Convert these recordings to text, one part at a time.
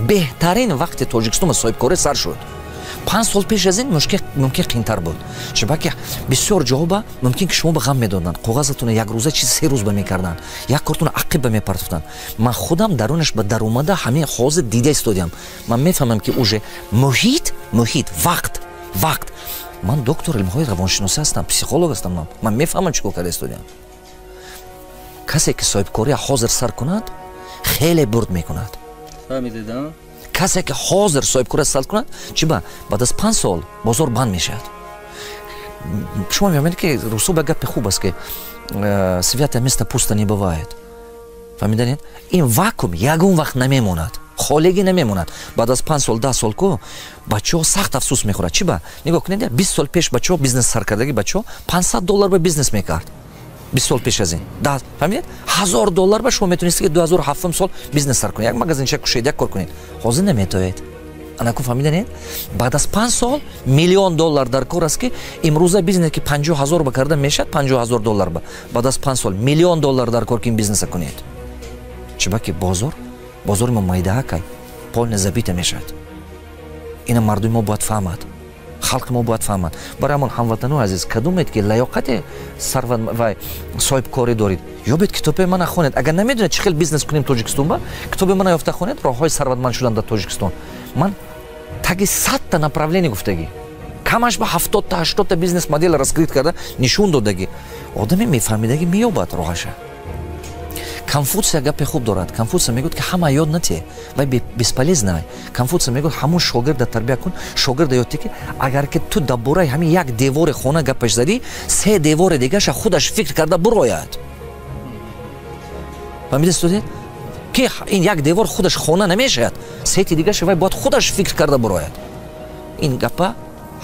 беҳтарин вақти Тоҷикистон ба соҳибкорӣ сар шуд. 5 сол пеш аз ин мумкин қиинтар буд. Чунки бисёр ҷоба мумкин ки шумо ба ғам медоданд. Коғазатуна як рӯза чиз 3 рӯз ба мекарданд. Як кортуна ақиб ба мепартофтанд. Ман худам дарунаш ба даромада ҳамин ҳозир дида истодиам. Ман мефаҳмам ки уже муҳит, вақт. Ман доктор илмҳои равоншиносӣ ҳастам, психолог ҳастам. Ман мефаҳмам чӣ кор карда истодиам. Касе ки соҳибкория ҳозир сар кунад, хеле бурд мекунад. Фаҳмидед, а? Касе ки ҳозир соҳибкория сар кунад, чӣ ба баъд аз 5 сол бозор банд мешавад. Шумо мефаҳмед ки русо ба гапи хуб аст ки святое место пусто не бывает. Фаҳмиданед? Ин вакуум ягон вақт намемонад. Холеги намемонад. Баъд аз 5 сол, 10 сол ко бачаҳо сахт афсус мехӯрад. Чӣ ба? Нигоҳ кунед, 20 сол пеш бачаҳо бизнес сар кардаги бачаҳо $500 ба бизнес мекард. 20 сол пеш аз ин. Фаҳмидед? $1000 ба шумо метонистед ки 2007 сол бизнес сар кунед. Як магазинчак кушед, як кор кунед. Ҳозир наметавонед. Анаку фаҳмиданед? Баъд аз 5 сол $1,000,000 дар кор аст ки имрӯза бизнес ки 50,000 ба карда мешад, $50,000 ба. Баъд аз 5 сол $1,000,000 дар кор ки ин бизнеса кунед. Чӣ ба ки бозори мо майдаҳакай полне забита мешавад. Ина мардуми мо бояд фаҳмад. Халқи мо бояд фаҳмад. Барои ҳамон ҳамватанои азиз, кадомед ки лаёқати сарват ва соҳибкорӣ доред, ёбед китоби мана хонед. Агар намедонед чӣ хел бизнес кунем Тоҷикистон ба, китоби мана ёфта хонед роҳҳои сарватманд шудан дар Тоҷикистон. Ман таги 100 та направление гуфтагӣ. Камаш ба 70 та 80 та бизнес модел раскрит карда нишон додагӣ. Одаме мефаҳмидагӣ меёбад роҳаша. Конфутсия гапе хуб дорад. Конфутсия мегӯяд ки ҳама ёд натие, вай бесполезна. Конфутсия мегӯяд ҳамон шогирда тарбия кун, шогирда ёд ки агар ки ту дар бораи ҳамин як девори хона гапаш задӣ, 3 девори дигаша худаш фикр карда бурояд. Фаҳмидед? Ки ин як девор худаш хона намешавад, 3 дигаша вай бояд худаш фикр карда бурояд. Ин гапа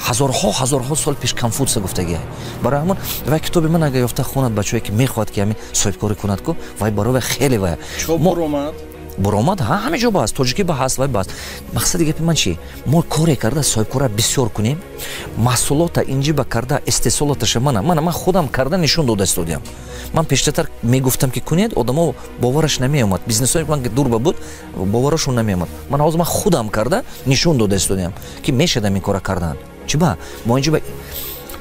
ҳазорҳо сол пеш Конфутсия гуфтагӣ. Барои ҳамон вай китоби ман агар ёфта хонад бачаҳое ки мехоҳад ки ҳамин соҳибкорӣ кунад ку, вай барои вай хеле вай. Чо буромад? Буромад ҳамин ҷо баъз, тоҷикӣ ба ҳаст, вай баъз. Мақсади гапи ман чӣ? Мо коре карда соҳибкория бисёр кунем, маҳсулота инҷиба карда истеҳсолоташа ман худам карда нишон дода истодиам. Ман пештартар мегуфтам ки кунед, одамо бовараш намеомад. Бизнесои ман ки дурба буд, боварашон намеомад. Ман ҳозир ман худам карда нишон дода истодиам ки мешадам ин кора кардан. Чӣ ба?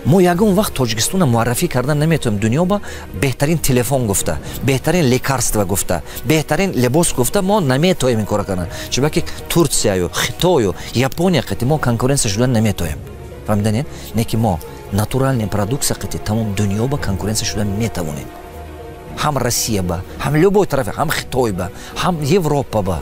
Мо ягон вақт Тоҷикистона муаррафӣ кардан наметавонем. Дунё ба беҳтарин телефон гуфта, беҳтарин лекарства гуфта, беҳтарин либос гуфта мо наметавонем ин кора кардан. Чӣ ба ки Турсияю, Хитою, Япония қити мо конкуренсия шудан наметавонем. Фаҳмиданед? Не ки мо натуральная продукция қити тамом дунё ба конкуренсия шудан метавонем. Ҳам Россия ба, ҳам любой тарафи, ҳам Хитой ба, ҳам Европа ба.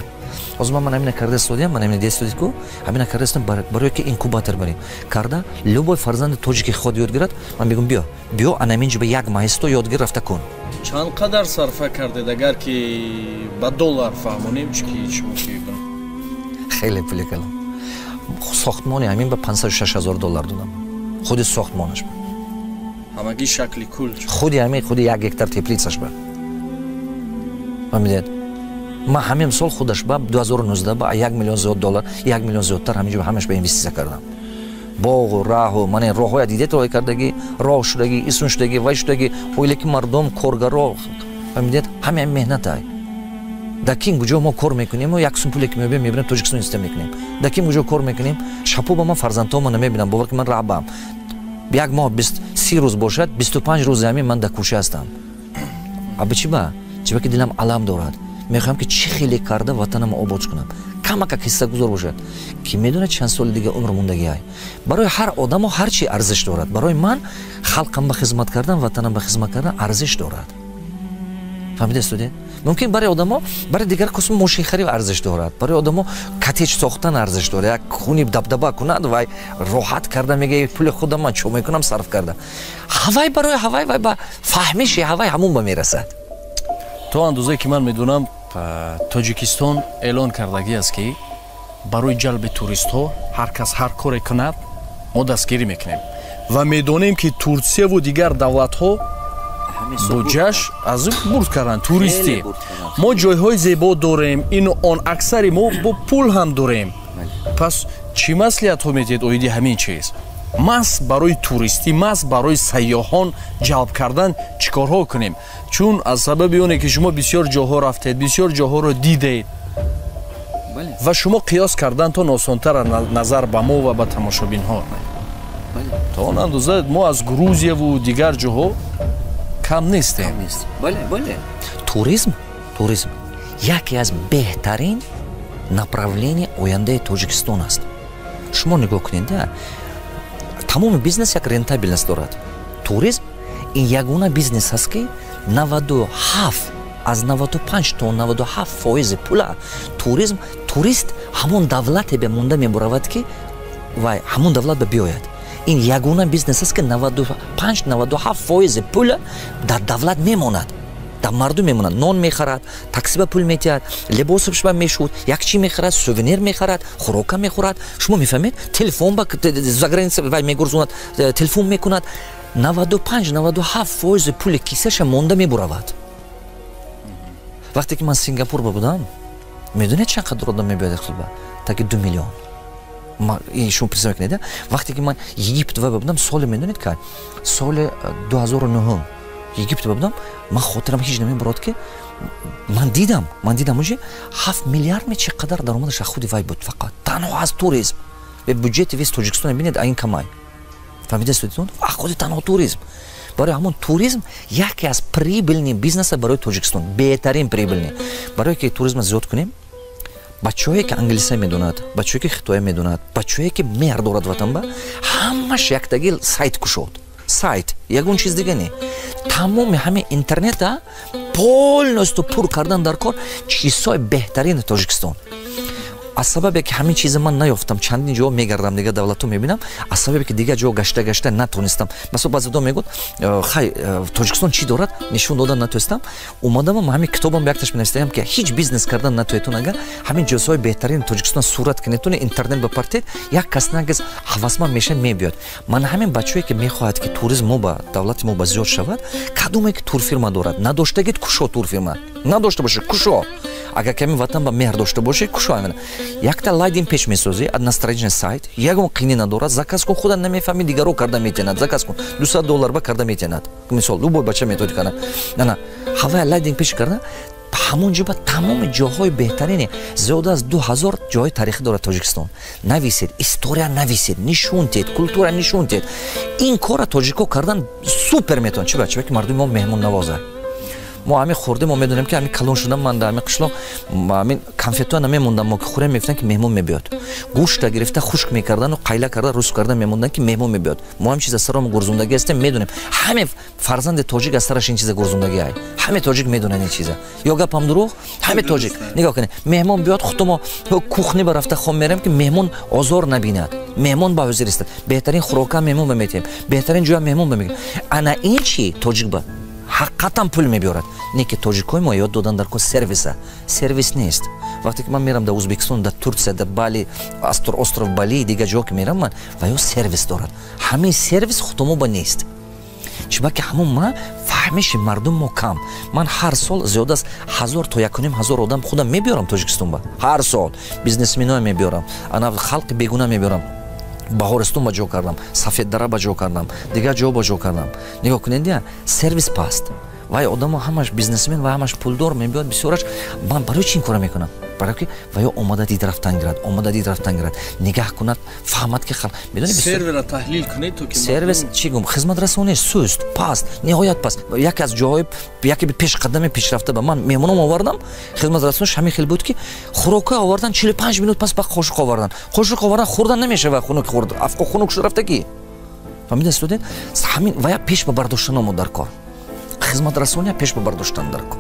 Ҳозир ман ҳамина карда истодиам, ман ҳамина дестодид ку, ҳамина карда истодиам барои ки инкубатор барем. Карда любой фарзанди тоҷики ход ёд гирад, ман мегӯям биё анаминҷи ба як маҳисто ёдгир рафта кун. Чанд қадар сарфа кардед агар ки ба доллар фаҳмонем чӣ мушкил? Хеле пули кардам. Сохтмони ҳамин ба $506,000 додам. Худи сохтмонаш ба. Ҳамагӣ шакли кул. Худи ҳамин, худи 1 гектар теплицаш ба. Фаҳмидед? Ман ҳамин сол худаш ба 2019 ба $1 миллион зиёд, $1 миллион зиёдтар ҳаминҷо ҳамаш ба инвестисия кардам. Боғу, раҳу, ман ин роҳҳоя дидед роҳ кардагӣ, роҳ шудагӣ, исм шудагӣ, вай шудагӣ, оиле ки мардум коргаро, фаҳмидед? Ҳамин меҳнатай. Дар кин куҷо мо кор мекунем, мо 1 сум пуле ки мебинем, мебинем Тоҷикистон истем мекунем. Дар кин куҷо кор мекунем, шабо ба ман фарзандҳомо намебинам, бовар ки ман раҳбам. Як моҳ 30 рӯз бошад, 25 рӯзи ҳамин ман дар кӯша ҳастам. Аби чӣ ба? Чӣ ба ки дилам алам дорад. мехоҳам ки чӣ хеле карда ватанамро обод кунам. Камакак ҳиссагузор бошад ки медонад чанд соли дига умр мондагиай. Барои ҳар одамо ҳар чӣ арзиш дорад. Барои ман халқам ба хизмат кардан, ватанам ба хизмат кардан арзиш дорад. фаҳмида студент? мумкин барои одамо, барои дигар кусм мошин харид арзиш дорад. Барои одамо катеҷ сохтан арзиш дорад. Як хуни дабдаба кунад вай роҳат карда мега пули худам ман чо мекунам сарф карда. ҳавай барои ҳавай вай ба фаҳмиши ҳавай ҳамун ба мерасад. То андозае ки ман медонам Тоҷикистон эълон кардагӣ аст ки барои ҷалби туристҳо ҳар кас ҳар коре кунад мо дастгирӣ мекунем ва медонем ки Турсияву дигар давлатҳо буҷаш аз бурд кардан туристӣ. Мо ҷойҳои зебо дорем, ину он аксари мо бо пул ҳам дорем. Пас чӣ маслиҳатҳо медиҳед оиди ҳамин чиз? Мас барои туристӣ, мас барои сайёҳон ҷалб кардан чӣ корҳо кунем? Чун аз сабаби оне ки шумо бисёр ҷоҳо рафтед, бисёр ҷоҳоро дидед. ва шумо қиёс кардантон осонтар назар ба мо ва ба тамошобинҳо. То он андоза мо аз Грузияву дигар ҷоҳо кам нестем. Туризм яке аз беҳтарин направление ояндаи Тоҷикистон аст. Шумо нигоҳ кунед, тамоми бизнес як рентабельность дорад. Туризм ин ягона бизнес аст ки 97 аз 95 то 97% пула турист ҳамон давлате бемонда мебуравад ки вай ҳамон давлат ба биёяд. Ин ягона бизнес аст ки 95-97% пула дар давлат мемонад. дар мардум мемонад. Нон мехарад, такси ба пул метиҳад, либосаш ба мешуд, як чӣ мехарад, сувенир мехарад, хӯрока мехӯрад. Шумо мефаҳмед? Телефон ба заграница вай мегурзонад, телефон мекунад. 95-97% пули кисаша монда мебуравад. вақте ки ман Сингапур будам, медонед чанд қадар одам мебиёяд хилба? Таки 2 миллион. Шумо присав мекунед? Вақте ки ман Египет будам, соли медонед ка? Соли 2009 Египет будам, ман хотирам ҳеҷ намебарод ки ман дидам уҷи 7 миллиард чӣ қадар даромадаш аз худи вай буд фақат. Танҳо аз туризм. Бюджети вес Тоҷикистон бинед аин камай. Фаҳмидед? Худи танҳо туризм. Барои ҳамон туризм яке аз прибыльни бизнеса барои Тоҷикистон, беҳтарин прибыльни. Барое ки туризма зиёд кунем, бачаҳое ки англиса медонад, бачаҳое ки хитоя медонад, бачаҳое ки меҳр дорад ватанба, ҳамаш яктаги сайт кушод. Сайт, ягон чиз дига не. Тамоми ҳамин интернета полностью пур кардан дар кор чизҳои беҳтарини Тоҷикистон. аз сабабе ки ҳамин чиза ман наёфтам, чандин ҷо мегардам, дига давлатҳо мебинам, аз сабабе ки дига ҷо гашта натонистам. Масо баъзеда мегӯд, хай Тоҷикистон чӣ дорад, нишон додан натонистам. Омадам ҳамин китобам якташ менавистаям ки ҳеҷ бизнес кардан натоетун, агар ҳамин ҷозҳои беҳтарини Тоҷикистон сурат ки нетуне интернет бапартед, як кас нагез ҳавасманд мешад мебиёд. Ман ҳамин бачаҳое ки мехоҳад ки туризм мо ба давлати мо ба зиёд шавад, кадоме ки турфирма дорад, надоштагид кушо турфирма, надошта бошед кушо. Агар ками ватан ба меҳр дошта бошед, кушо. Якта лайдин пеш месозӣ, одностраничный сайт, ягон қини надорад, заказ кун, худа намефаҳми дигаро карда метенад, заказ кун, $200 ба карда метенад. Мисол, любой бача метавонад кана. На, ҳавая лайдин пеш карда, ҳамон ҷо ба тамоми ҷоҳои беҳтарини зиёда аз 2000 ҷоҳои таърихӣ дорад Тоҷикистон. Нависед, история нависед, нишон тед, культура нишон тед. Ин кора тоҷико кардан супер метавонад. Чӣ бача ки мардуми мо меҳмон навоза. мо ҳамин хӯрда мо медонем ки ҳамин калон шудам ман дар ҳамин қишлоқ ҳамин конфетҳоя намемондам, мо ки хӯрем мефтам ки меҳмон мебиёд. Гӯшта гирифта хушк мекардану қайла карда руск карда мемондан ки меҳмон мебиёд. мо ҳамин чиз аз саромо гурзондагӣ ҳастем, медонем. ҳамин фарзанди тоҷик аз сараш ин чиза гурзондагӣ ай. ҳамин тоҷик медонад ин чиза. Ё гапам дурӯғ, ҳамин тоҷик. Нигоҳ кунед, меҳмон биёд, худмо кухни ба рафта хом мерем ки меҳмон озор набинад. Меҳмон ба ҳозир истад. Беҳтарин хӯрока меҳмон ба метем. Беҳтарин ҷоя меҳмон ба мегирем. Ана ин чи тоҷик ба ҳақиқатан пул мебиёрад. Не ки тоҷикои мо ёд додан дар ко сервиса. Сервис нест. Вақте ки ман мерам дар Узбекистон, дар Турция, дар Бали, остров Бали, дига ҷо ки мерам ман, ва ё сервис дорад. Ҳамин сервис худомо ба нест. Чиба ки ҳамон ма фаҳмиши мардум мо кам. Ман ҳар сол зиёда аз 1000 то 1500 одам худам мебиёрам Тоҷикистон ба. Ҳар сол бизнесменоя мебиёрам, ана халқи бегуна мебиёрам. Баҳористон ба ҷо кардам, Сафеддара ба ҷо кардам, дигар ҷо ба ҷо кардам. Нигоҳ кунед, сервис паст. Вай одамо ҳамаш бизнесмен ва ҳамаш пулдор мебиёд, бисёраш. Ман барои чӣ ин кора мекунам? Барои ки ваё омада дид рафтан гирад, нигаҳ кунад, фаҳмад ки халқ медони сервера таҳлил кунед то ки сервис чӣ гум хизматрасонӣ суст, паст, ниҳоят паст. Яке аз ҷоҳои яке пешқадами пешрафта ба ман меҳмоном овардам, хизматрасониш ҳамин хел буд ки хӯрока овардан 45 минут пас ба қошуқ овардан. Қошуқ овардан хӯрдан намешава, хунук хӯрд. Афқо хунук шуд рафта ки. Фаҳмида студент? Ҳамин вая пеш ба бардоштан омад дар кор. Хизматрасония пеш ба бардоштан дар кор.